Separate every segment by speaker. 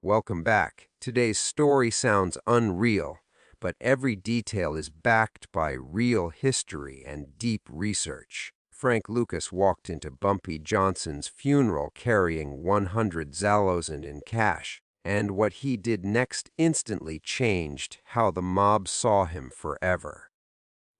Speaker 1: Welcome back. Today's story sounds unreal, but every detail is backed by real history and deep research. Frank Lucas walked into Bumpy Johnson's funeral carrying 100,000 in cash, and what he did next instantly changed how the mob saw him forever.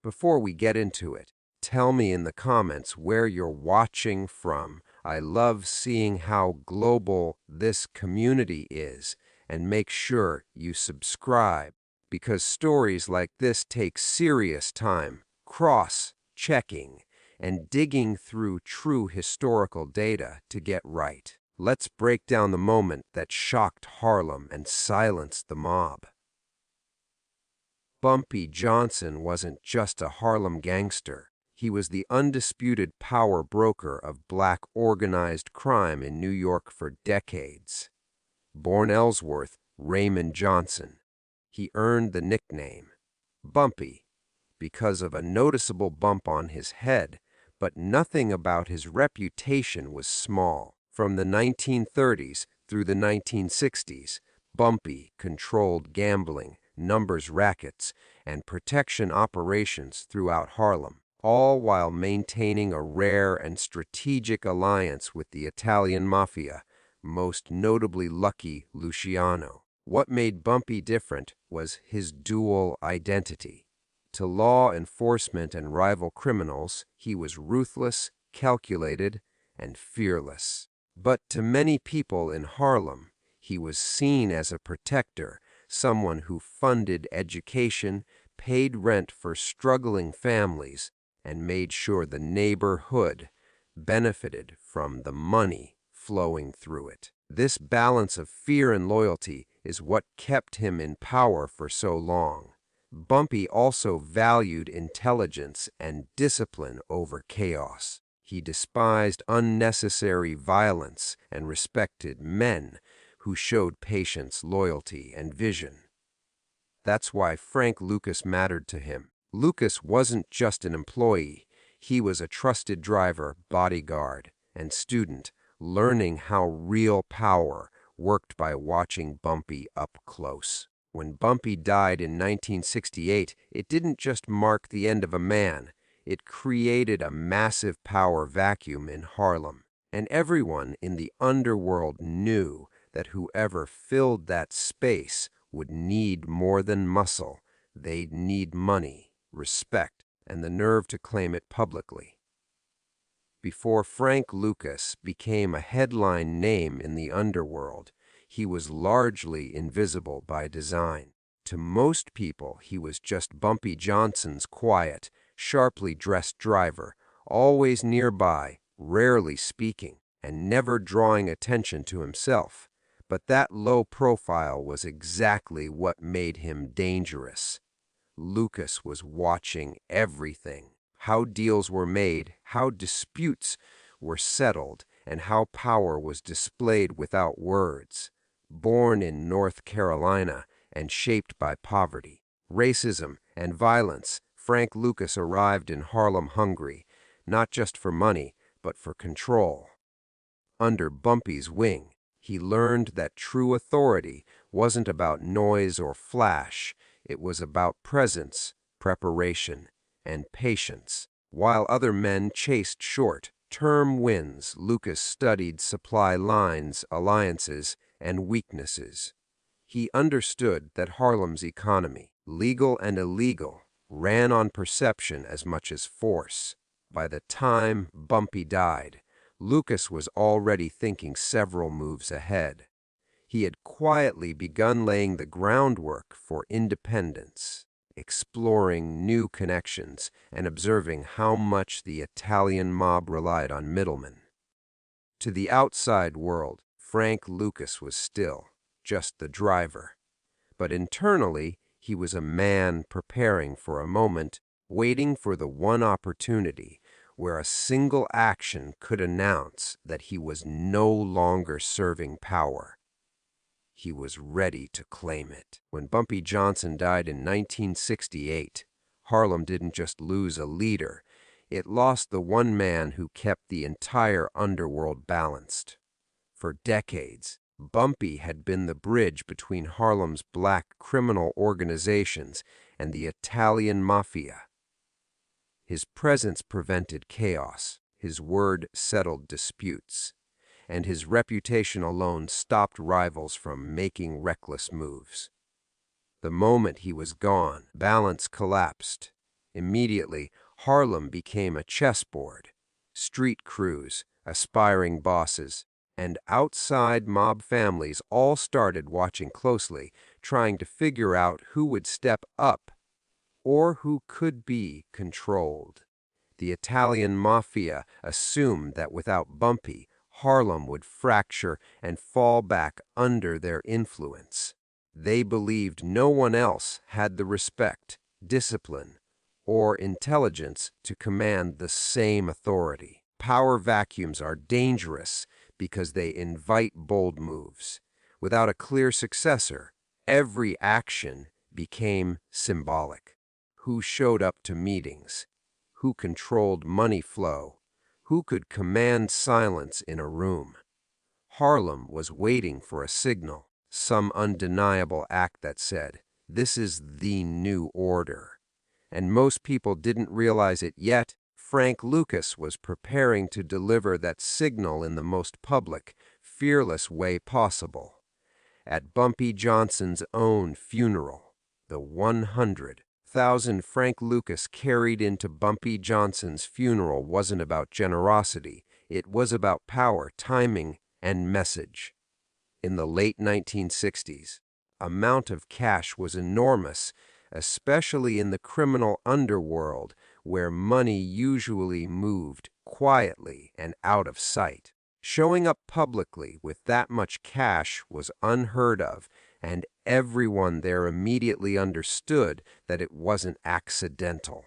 Speaker 1: Before we get into it, tell me in the comments where you're watching from. I love seeing how global this community is, and make sure you subscribe because stories like this take serious time, cross-checking, and digging through true historical data to get right. Let's break down the moment that shocked Harlem and silenced the mob. Bumpy Johnson wasn't just a Harlem gangster. He was the undisputed power broker of black organized crime in New York for decades. Born Ellsworth Raymond Johnson, he earned the nickname Bumpy because of a noticeable bump on his head, but nothing about his reputation was small. From the 1930s through the 1960s, Bumpy controlled gambling, numbers rackets, and protection operations throughout Harlem, all while maintaining a rare and strategic alliance with the Italian Mafia, most notably Lucky Luciano. What made Bumpy different was his dual identity. To law enforcement and rival criminals, he was ruthless, calculated, and fearless. But to many people in Harlem, he was seen as a protector, someone who funded education, paid rent for struggling families, and made sure the neighborhood benefited from the money flowing through it. This balance of fear and loyalty is what kept him in power for so long. Bumpy also valued intelligence and discipline over chaos. He despised unnecessary violence and respected men who showed patience, loyalty, and vision. That's why Frank Lucas mattered to him. Lucas wasn't just an employee. He was a trusted driver, bodyguard, and student, learning how real power worked by watching Bumpy up close. When Bumpy died in 1968, it didn't just mark the end of a man. It created a massive power vacuum in Harlem. And everyone in the underworld knew that whoever filled that space would need more than muscle. They'd need money, respect, and the nerve to claim it publicly. Before Frank Lucas became a headline name in the underworld, he was largely invisible by design. To most people, he was just Bumpy Johnson's quiet, sharply dressed driver, always nearby, rarely speaking, and never drawing attention to himself. But that low profile was exactly what made him dangerous. Lucas was watching everything: how deals were made, how disputes were settled, and how power was displayed without words. Born in North Carolina and shaped by poverty, racism, and violence, Frank Lucas arrived in Harlem hungry, not just for money, but for control. Under Bumpy's wing, he learned that true authority wasn't about noise or flash. It was about presence, preparation, and patience. While other men chased short-term wins, Lucas studied supply lines, alliances, and weaknesses. He understood that Harlem's economy, legal and illegal, ran on perception as much as force. By the time Bumpy died, Lucas was already thinking several moves ahead. He had quietly begun laying the groundwork for independence, exploring new connections, and observing how much the Italian mob relied on middlemen. To the outside world, Frank Lucas was still just the driver. But internally, he was a man preparing for a moment, waiting for the one opportunity where a single action could announce that he was no longer serving power. He was ready to claim it. When Bumpy Johnson died in 1968, Harlem didn't just lose a leader, it lost the one man who kept the entire underworld balanced. For decades, Bumpy had been the bridge between Harlem's black criminal organizations and the Italian Mafia. His presence prevented chaos, his word settled disputes, and his reputation alone stopped rivals from making reckless moves. The moment he was gone, balance collapsed. Immediately, Harlem became a chessboard. Street crews, aspiring bosses, and outside mob families all started watching closely, trying to figure out who would step up or who could be controlled. The Italian Mafia assumed that without Bumpy, Harlem would fracture and fall back under their influence. They believed no one else had the respect, discipline, or intelligence to command the same authority. Power vacuums are dangerous because they invite bold moves. Without a clear successor, every action became symbolic. Who showed up to meetings? Who controlled money flow? Who could command silence in a room? Harlem was waiting for a signal, some undeniable act that said, "This is the new order." And most people didn't realize it yet. Frank Lucas was preparing to deliver that signal in the most public, fearless way possible. At Bumpy Johnson's own funeral, the 100,000 Frank Lucas carried into Bumpy Johnson's funeral wasn't about generosity. It was about power, timing, and message. In the late 1960s, amount of cash was enormous, especially in the criminal underworld, where money usually moved quietly and out of sight. Showing up publicly with that much cash was unheard of, and everyone there immediately understood that it wasn't accidental.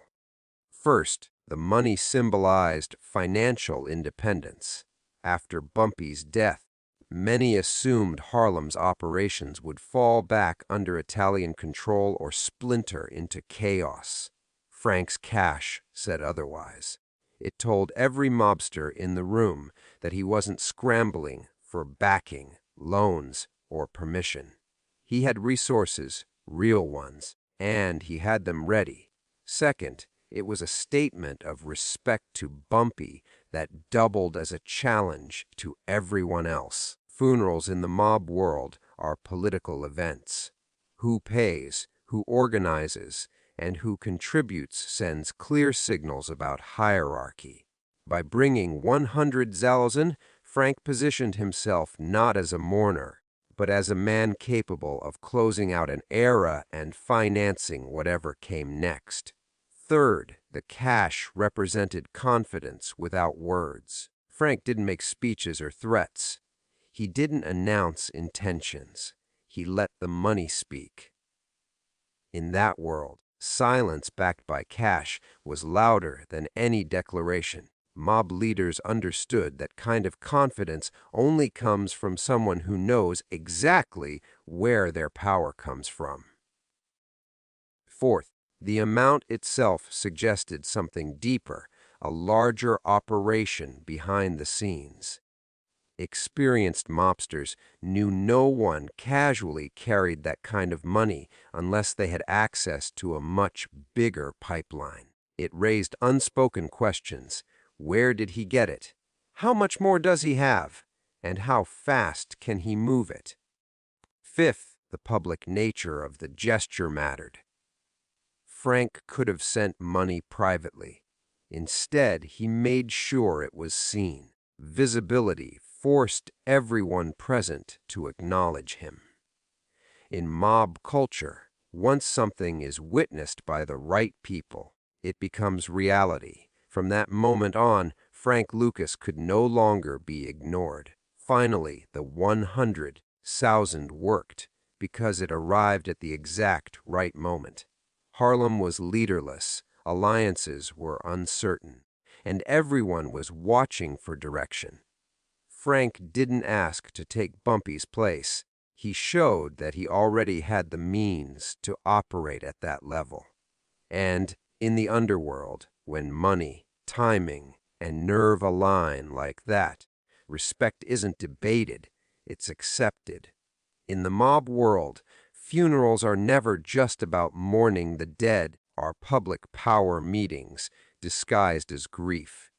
Speaker 1: First, the money symbolized financial independence. After Bumpy's death, many assumed Harlem's operations would fall back under Italian control or splinter into chaos. Frank's cash said otherwise. It told every mobster in the room that he wasn't scrambling for backing, loans, or permission. He had resources, real ones, and he had them ready. Second, it was a statement of respect to Bumpy that doubled as a challenge to everyone else. Funerals in the mob world are political events. Who pays, who organizes, and who contributes sends clear signals about hierarchy. By bringing 100,000, Frank positioned himself not as a mourner, but as a man capable of closing out an era and financing whatever came next. Third, the cash represented confidence without words. Frank didn't make speeches or threats. He didn't announce intentions. He let the money speak. In that world, silence backed by cash was louder than any declaration. Mob leaders understood that kind of confidence only comes from someone who knows exactly where their power comes from. Fourth, the amount itself suggested something deeper, a larger operation behind the scenes. Experienced mobsters knew no one casually carried that kind of money unless they had access to a much bigger pipeline. It raised unspoken questions. Where did he get it? How much more does he have? And how fast can he move it? Fifth, the public nature of the gesture mattered. Frank could have sent money privately. Instead, he made sure it was seen. Visibility forced everyone present to acknowledge him. In mob culture, once something is witnessed by the right people, it becomes reality. From that moment on, Frank Lucas could no longer be ignored. Finally, the 100,000 worked because it arrived at the exact right moment. Harlem was leaderless, alliances were uncertain, and everyone was watching for direction. Frank didn't ask to take Bumpy's place. He showed that he already had the means to operate at that level. And in the underworld, when money, timing, and nerve align like that, respect isn't debated, it's accepted. In the mob world, funerals are never just about mourning the dead, are public power meetings disguised as grief.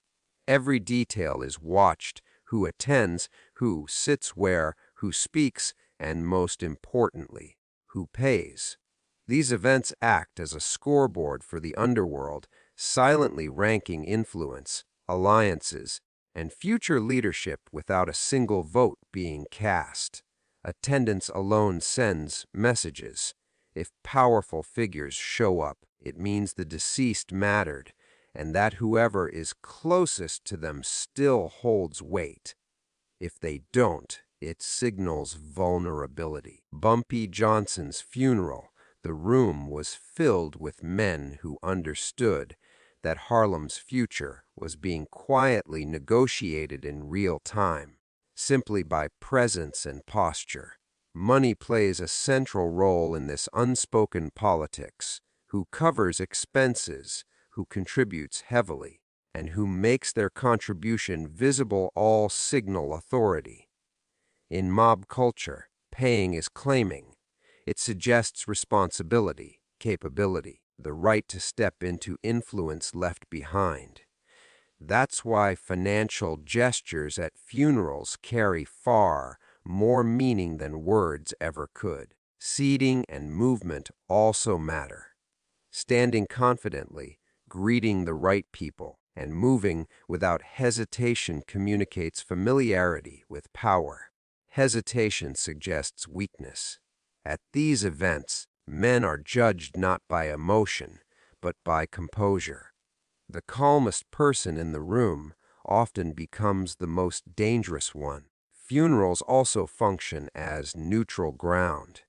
Speaker 1: Every detail is watched: who attends, who sits where, who speaks, and most importantly, who pays. These events act as a scoreboard for the underworld, silently ranking influence, alliances, and future leadership without a single vote being cast. Attendance alone sends messages. If powerful figures show up, it means the deceased mattered, and that whoever is closest to them still holds weight. If they don't, it signals vulnerability. Bumpy Johnson's funeral, the room was filled with men who understood that Harlem's future was being quietly negotiated in real time, simply by presence and posture. Money plays a central role in this unspoken politics. Who covers expenses, who contributes heavily, and who makes their contribution visible all signal authority. In mob culture, paying is claiming. It suggests responsibility, capability, the right to step into influence left behind. That's why financial gestures at funerals carry far more meaning than words ever could. Seating and movement also matter. Standing confidently, greeting the right people, and moving without hesitation communicates familiarity with power. Hesitation suggests weakness. At these events, men are judged not by emotion, but by composure. The calmest person in the room often becomes the most dangerous one. Funerals also function as neutral ground.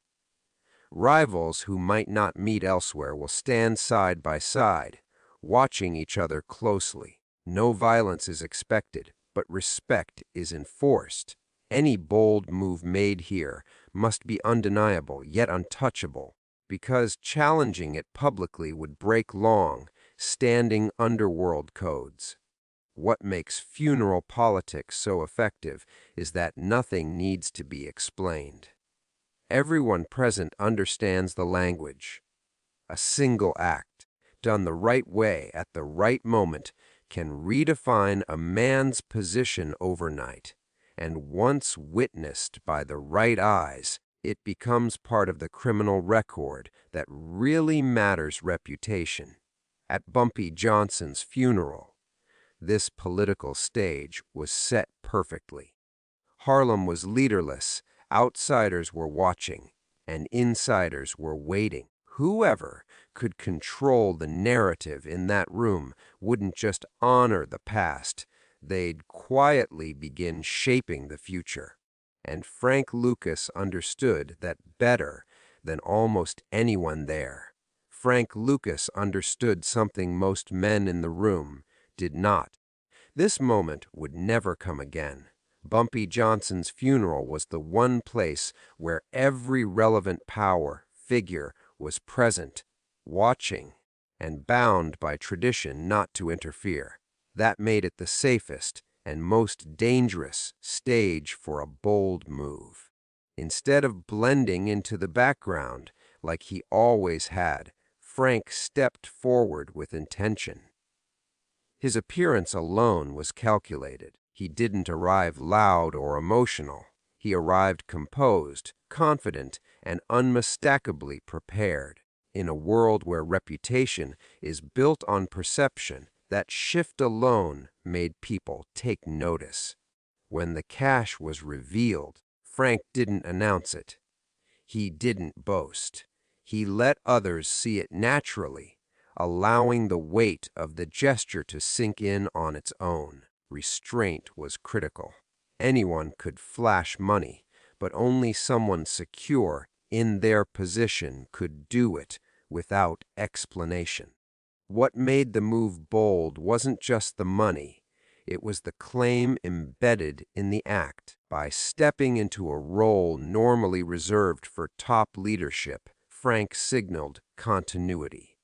Speaker 1: Rivals who might not meet elsewhere will stand side by side, watching each other closely. No violence is expected, but respect is enforced. Any bold move made here must be undeniable, yet untouchable, because challenging it publicly would break long-standing underworld codes. What makes funeral politics so effective is that nothing needs to be explained. Everyone present understands the language. A single act, done the right way at the right moment, can redefine a man's position overnight. And once witnessed by the right eyes, it becomes part of the criminal record that really matters: reputation. At Bumpy Johnson's funeral, this political stage was set perfectly. Harlem was leaderless, outsiders were watching, and insiders were waiting. Whoever could control the narrative in that room wouldn't just honor the past, they'd quietly begin shaping the future. And Frank Lucas understood that better than almost anyone there. Frank Lucas understood something most men in the room did not. This moment would never come again. Bumpy Johnson's funeral was the one place where every relevant power figure was present, watching, and bound by tradition not to interfere. That made it the safest and most dangerous stage for a bold move. Instead of blending into the background like he always had, Frank stepped forward with intention. His appearance alone was calculated. He didn't arrive loud or emotional. He arrived composed, confident, and unmistakably prepared. In a world where reputation is built on perception, that shift alone made people take notice. When the cash was revealed, Frank didn't announce it. He didn't boast. He let others see it naturally, allowing the weight of the gesture to sink in on its own. Restraint was critical. Anyone could flash money, but only someone secure in their position could do it without explanation. What made the move bold wasn't just the money, it was the claim embedded in the act. By stepping into a role normally reserved for top leadership, Frank signaled continuity.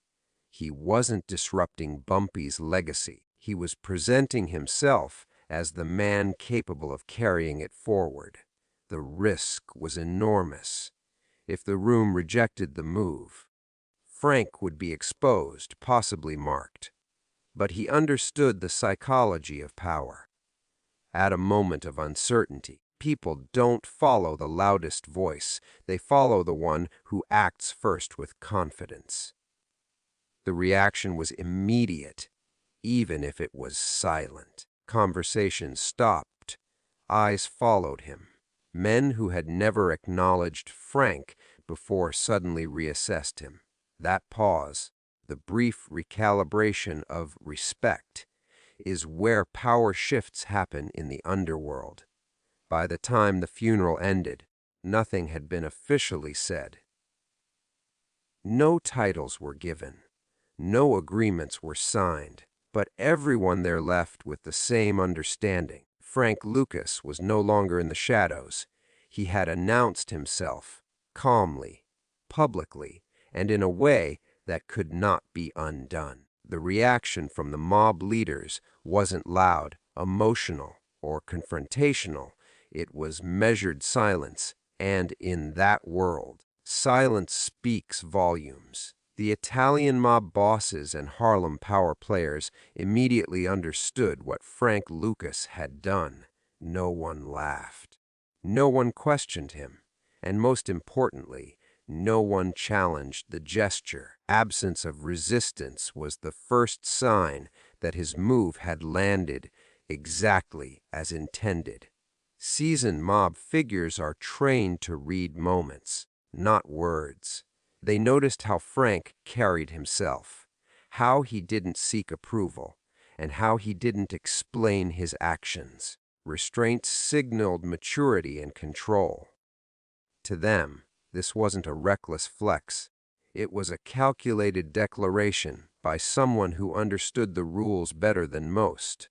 Speaker 1: He wasn't disrupting Bumpy's legacy. He was presenting himself as the man capable of carrying it forward. The risk was enormous. If the room rejected the move, Frank would be exposed, possibly marked. But he understood the psychology of power. At a moment of uncertainty, people don't follow the loudest voice. They follow the one who acts first with confidence. The reaction was immediate, even if it was silent. Conversation stopped. Eyes followed him. Men who had never acknowledged Frank before suddenly reassessed him. That pause, the brief recalibration of respect, is where power shifts happen in the underworld. By the time the funeral ended, nothing had been officially said. No titles were given. No agreements were signed, but everyone there left with the same understanding. Frank Lucas was no longer in the shadows. He had announced himself, calmly, publicly, and in a way that could not be undone. The reaction from the mob leaders wasn't loud, emotional, or confrontational. It was measured silence, and in that world, silence speaks volumes. The Italian mob bosses and Harlem power players immediately understood what Frank Lucas had done. No one laughed. No one questioned him. And most importantly, no one challenged the gesture. Absence of resistance was the first sign that his move had landed exactly as intended. Seasoned mob figures are trained to read moments, not words. They noticed how Frank carried himself, how he didn't seek approval, and how he didn't explain his actions. Restraint signaled maturity and control. To them, this wasn't a reckless flex. It was a calculated declaration by someone who understood the rules better than most.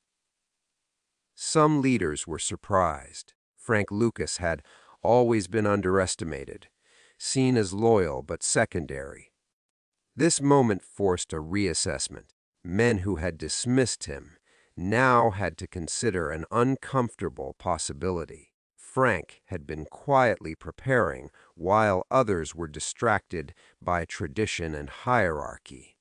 Speaker 1: Some leaders were surprised. Frank Lucas had always been underestimated, seen as loyal but secondary. This moment forced a reassessment. Men who had dismissed him now had to consider an uncomfortable possibility. Frank had been quietly preparing while others were distracted by tradition and hierarchy.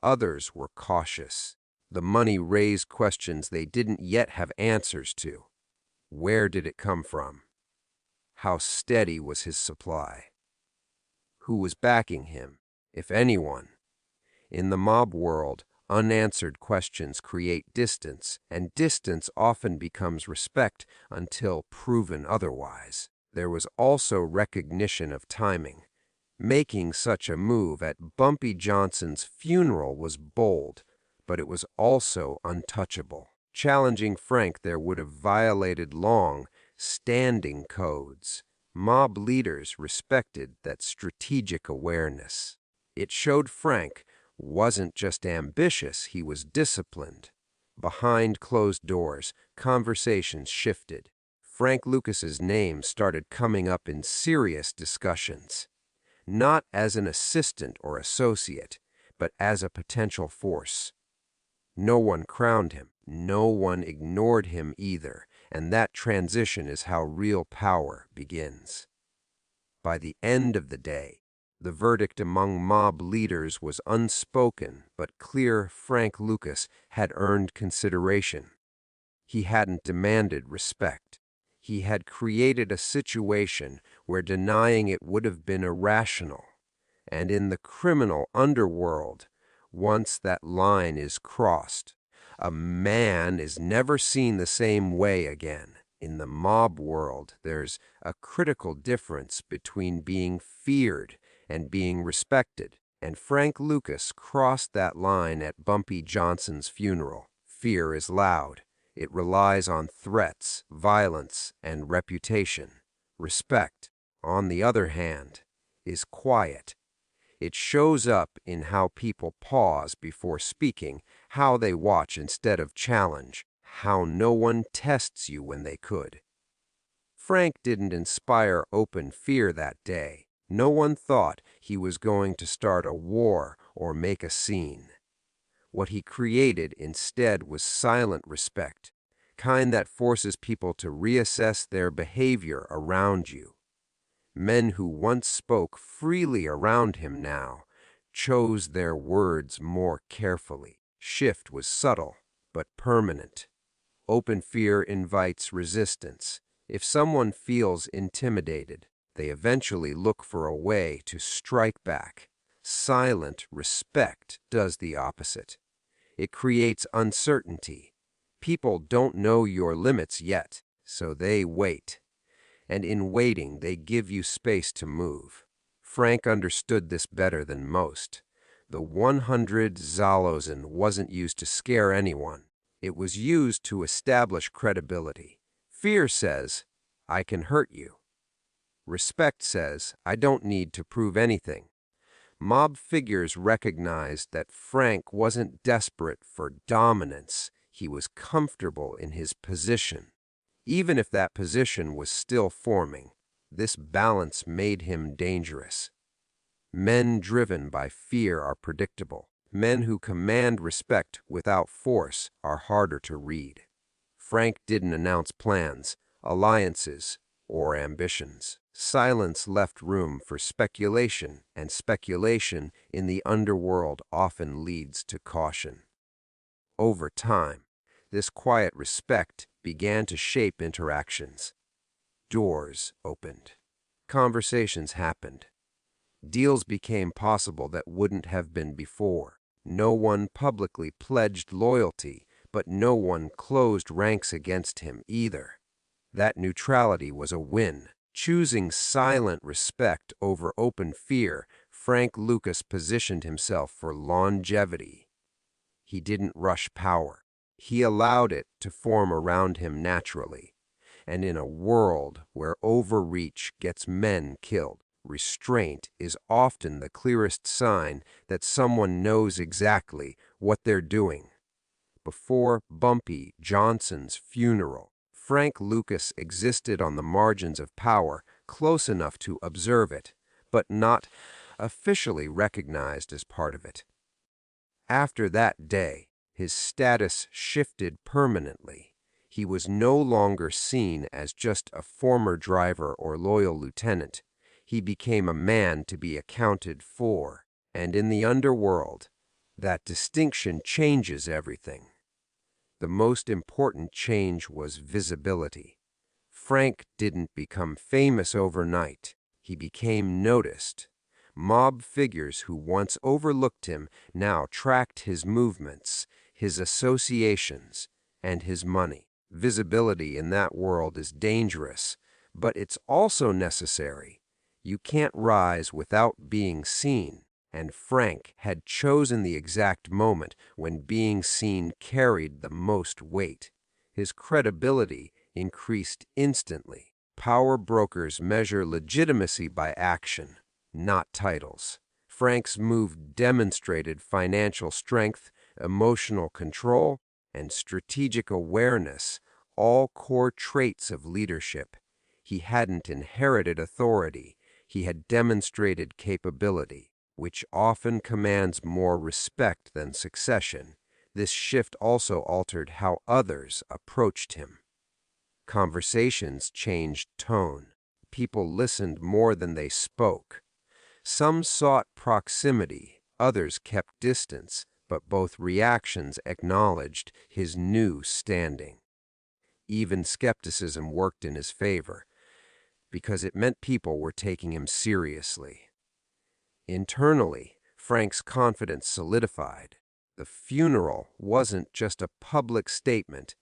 Speaker 1: Others were cautious. The money raised questions they didn't yet have answers to. Where did it come from? How steady was his supply? Who was backing him, if anyone? In the mob world, unanswered questions create distance, and distance often becomes respect until proven otherwise. There was also recognition of timing. Making such a move at Bumpy Johnson's funeral was bold, but it was also untouchable. Challenging Frank there would have violated long, standing codes. Mob leaders respected that strategic awareness. It showed Frank wasn't just ambitious, he was disciplined. Behind closed doors, conversations shifted. Frank Lucas's name started coming up in serious discussions, not as an assistant or associate, but as a potential force. No one crowned him. No one ignored him either, and that transition is how real power begins. By the end of the day, the verdict among mob leaders was unspoken but clear. Frank Lucas had earned consideration. He hadn't demanded respect. He had created a situation where denying it would have been irrational. And in the criminal underworld, once that line is crossed, a man is never seen the same way again. In the mob world, there's a critical difference between being feared and being respected, and Frank Lucas crossed that line at Bumpy Johnson's funeral. Fear is loud. It relies on threats, violence, and reputation. Respect, on the other hand, is quiet. It shows up in how people pause before speaking, how they watch instead of challenge, how no one tests you when they could. Frank didn't inspire open fear that day. No one thought he was going to start a war or make a scene. What he created instead was silent respect, kind that forces people to reassess their behavior around you. Men who once spoke freely around him now chose their words more carefully. Shift was subtle, but permanent. Open fear invites resistance. If someone feels intimidated, they eventually look for a way to strike back. Silent respect does the opposite. It creates uncertainty. People don't know your limits yet, so they wait. And in waiting, they give you space to move. Frank understood this better than most. The 100 Zalozen wasn't used to scare anyone. It was used to establish credibility. Fear says, I can hurt you. Respect says, I don't need to prove anything. Mob figures recognized that Frank wasn't desperate for dominance. He was comfortable in his position. Even if that position was still forming, this balance made him dangerous. Men driven by fear are predictable. Men who command respect without force are harder to read. Frank didn't announce plans, alliances, or ambitions. Silence left room for speculation, and speculation in the underworld often leads to caution. Over time, this quiet respect began to shape interactions. Doors opened. Conversations happened. Deals became possible that wouldn't have been before. No one publicly pledged loyalty, but no one closed ranks against him either. That neutrality was a win. Choosing silent respect over open fear, Frank Lucas positioned himself for longevity. He didn't rush power. He allowed it to form around him naturally. And in a world where overreach gets men killed, restraint is often the clearest sign that someone knows exactly what they're doing. Before Bumpy Johnson's funeral, Frank Lucas existed on the margins of power, close enough to observe it, but not officially recognized as part of it. After that day, his status shifted permanently. He was no longer seen as just a former driver or loyal lieutenant. He became a man to be accounted for. And in the underworld, that distinction changes everything. The most important change was visibility. Frank didn't become famous overnight. He became noticed. Mob figures who once overlooked him now tracked his movements, his associations, and his money. Visibility in that world is dangerous, but it's also necessary. You can't rise without being seen, and Frank had chosen the exact moment when being seen carried the most weight. His credibility increased instantly. Power brokers measure legitimacy by action, not titles. Frank's move demonstrated financial strength, emotional control, and strategic awareness, all core traits of leadership. He hadn't inherited authority. He had demonstrated capability, which often commands more respect than succession. This shift also altered how others approached him. Conversations changed tone. People listened more than they spoke. Some sought proximity, others kept distance, but both reactions acknowledged his new standing. Even skepticism worked in his favor, because it meant people were taking him seriously. Internally, Frank's confidence solidified. The funeral wasn't just a public statement.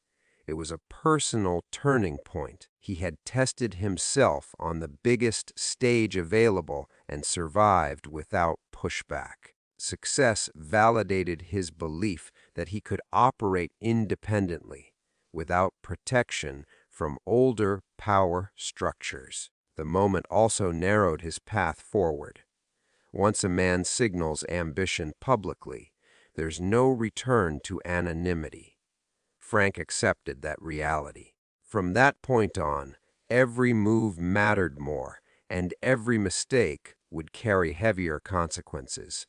Speaker 1: It was a personal turning point. He had tested himself on the biggest stage available and survived without pushback. Success validated his belief that he could operate independently, without protection from older power structures. The moment also narrowed his path forward. Once a man signals ambition publicly, there's no return to anonymity. Frank accepted that reality. From that point on, every move mattered more, and every mistake would carry heavier consequences.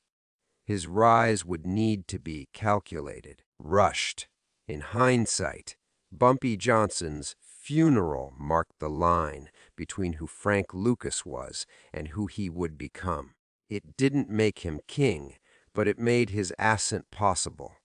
Speaker 1: His rise would need to be calculated, rushed. In hindsight, Bumpy Johnson's funeral marked the line between who Frank Lucas was and who he would become. It didn't make him king, but it made his ascent possible.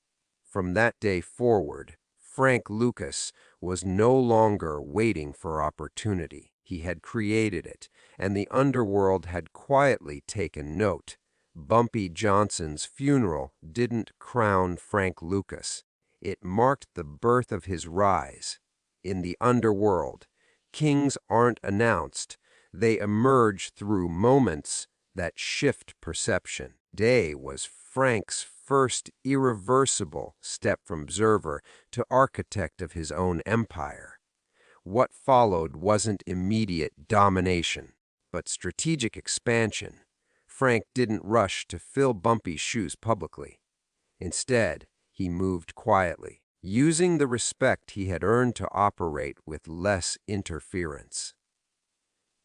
Speaker 1: From that day forward, Frank Lucas was no longer waiting for opportunity. He had created it, and the underworld had quietly taken note. Bumpy Johnson's funeral didn't crown Frank Lucas. It marked the birth of his rise. In the underworld, kings aren't announced. They emerge through moments that shift perception. Day was Frank's first irreversible step from observer to architect of his own empire. What followed wasn't immediate domination, but strategic expansion. Frank didn't rush to fill Bumpy's shoes publicly. Instead, he moved quietly, using the respect he had earned to operate with less interference.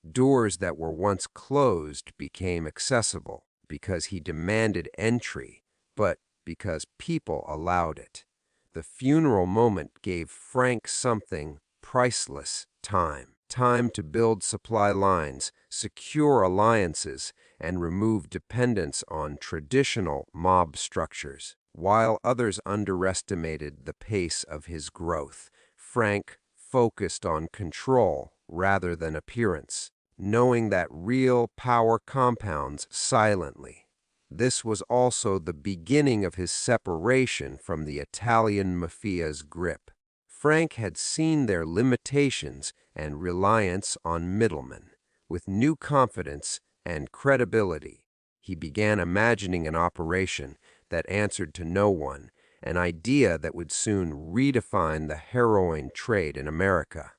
Speaker 1: Doors that were once closed became accessible because he demanded entry, but because people allowed it. The funeral moment gave Frank something priceless: time. Time to build supply lines, secure alliances, and remove dependence on traditional mob structures. While others underestimated the pace of his growth, Frank focused on control rather than appearance, knowing that real power compounds silently. This was also the beginning of his separation from the Italian Mafia's grip. Frank had seen their limitations and reliance on middlemen. With new confidence and credibility, he began imagining an operation that answered to no one, an idea that would soon redefine the heroin trade in America.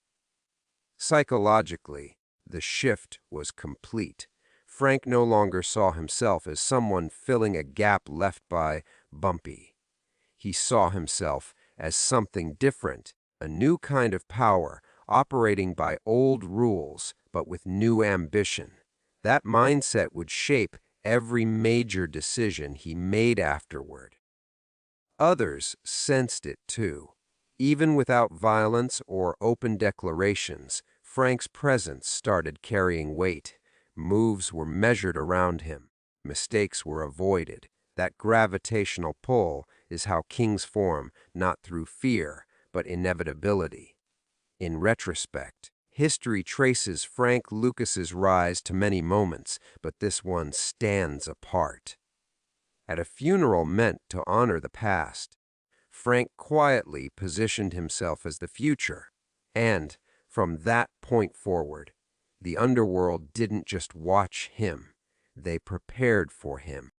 Speaker 1: Psychologically, the shift was complete. Frank no longer saw himself as someone filling a gap left by Bumpy. He saw himself as something different, a new kind of power, operating by old rules, but with new ambition. That mindset would shape every major decision he made afterward. Others sensed it too. Even without violence or open declarations, Frank's presence started carrying weight. Moves were measured around him. Mistakes were avoided. That gravitational pull is how kings form, not through fear, but inevitability. In retrospect, history traces Frank Lucas's rise to many moments, but this one stands apart. At a funeral meant to honor the past, Frank quietly positioned himself as the future, and from that point forward, the underworld didn't just watch him, they prepared for him.